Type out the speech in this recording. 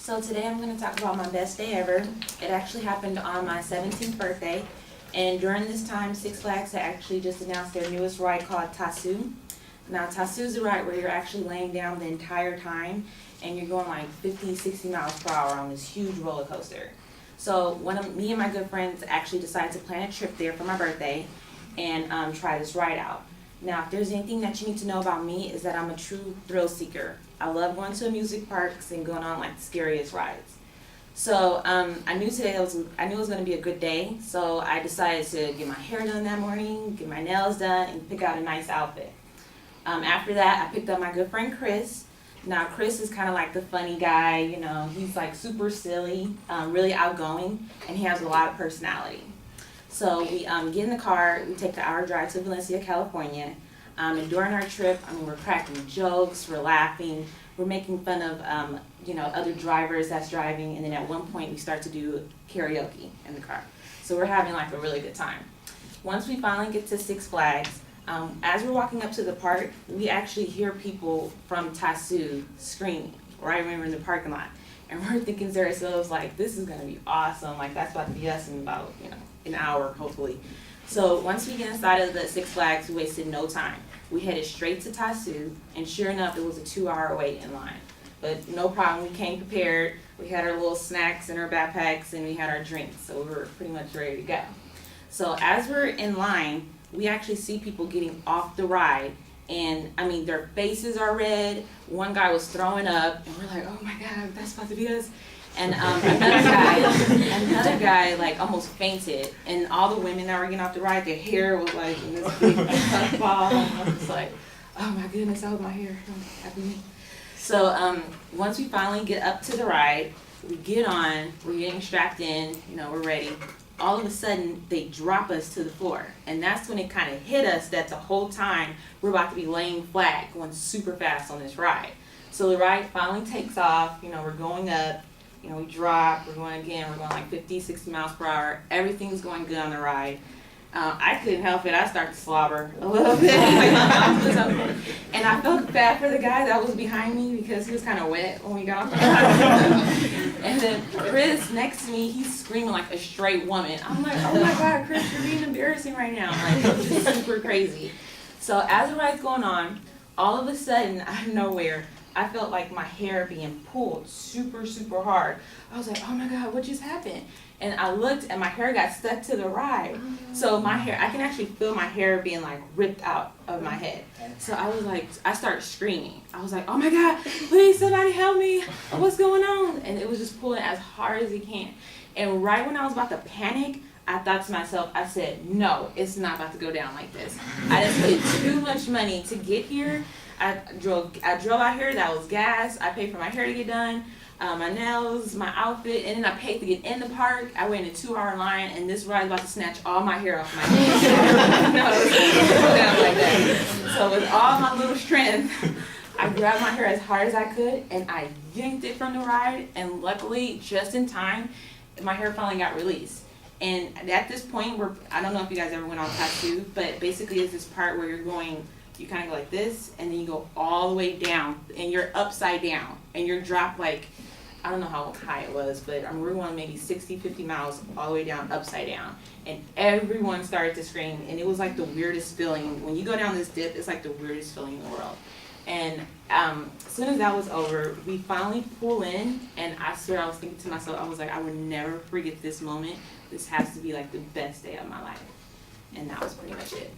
So today I'm going to talk about my best day ever. It actually happened on my 17th birthday, and during this time, Six Flags had actually just announced their newest ride called Tasu. Now Tasu is a ride where you're actually laying down the entire time, and you're going like 50, 60 miles per hour on this huge roller coaster. So me and my good friends actually decided to plan a trip there for my birthday and try this ride out. Now, if there's anything that you need to know about me, is that I'm a true thrill seeker. I love going to amusement parks and going on like the scariest rides. So I knew it was going to be a good day, so I decided to get my hair done that morning, get my nails done, and pick out a nice outfit. After that, I picked up my good friend Chris. Now, Chris is kind of like the funny guy, you know, he's like super silly, really outgoing, and he has a lot of personality. So we get in the car, we take the hour drive to Valencia, California, and during our trip, we're cracking jokes, we're laughing, we're making fun of, other drivers that's driving, and then at one point we start to do karaoke in the car. So we're having like a really good time. Once we finally get to Six Flags, as we're walking up to the park, we actually hear people from Tasu screaming right when we're in the parking lot. And we're thinking to ourselves, like, this is going to be awesome. Like, that's about to be us in about, an hour, hopefully. So once we get inside of the Six Flags, we wasted no time. We headed straight to Tasu, and sure enough, it was a 2-hour wait in line. But no problem, we came prepared. We had our little snacks in our backpacks, and we had our drinks, so we were pretty much ready to go. So as we're in line, we actually see people getting off the ride, and their faces are red. One guy was throwing up, and we're like, oh my God, that's about to be us. And another guy like almost fainted, and all the women that were getting off the ride, their hair was like in this big puffball. And I was like, oh my goodness, that was my hair. Happy me. So once we finally get up to the ride, we get on, we're getting strapped in, we're ready. All of a sudden, they drop us to the floor. And that's when it kind of hit us that the whole time we're about to be laying flat, going super fast on this ride. So the ride finally takes off, we're going up, we drop, we're going again, we're going like 50, 60 miles per hour. Everything's going good on the ride. I couldn't help it, I started to slobber a little bit. And I felt bad for the guy that was behind me because he was kind of wet when we got off the ride. And then Chris next to me, he's screaming like a straight woman. I'm like, oh my God, Chris, you're being embarrassing right now. Like, it's just super crazy. So as the ride's going on, all of a sudden, out of nowhere, I felt like my hair being pulled super, super hard. I was like, oh my God, what just happened? And I looked and my hair got stuck to the ride. So my hair, I can actually feel my hair being like ripped out of my head. So I was like, I started screaming. I was like, oh my God, please somebody help me. What's going on? And it was just pulling as hard as it can. And right when I was about to panic, I thought to myself, I said, no, it's not about to go down like this. I just paid too much money to get here. I drove out here, that was gas. I paid for my hair to get done, my nails, my outfit, and then I paid to get in the park. I waited a 2-hour line, and this ride is about to snatch all my hair off my head. No, it was down like that. So with all my little strength, I grabbed my hair as hard as I could, and I yanked it from the ride, and luckily, just in time, my hair finally got released. And at this point, I don't know if you guys ever went on Tattoo, but basically it's this part where you kind of go like this, and then you go all the way down, and you're upside down, and you're dropped like, I don't know how high it was, but we're going maybe 60, 50 miles all the way down, upside down. And everyone started to scream, and it was like the weirdest feeling. When you go down this dip, it's like the weirdest feeling in the world. And as soon as that was over, we finally pull in, and I swear I was thinking to myself, I was like, I would never forget this moment. This has to be like the best day of my life. And that was pretty much it.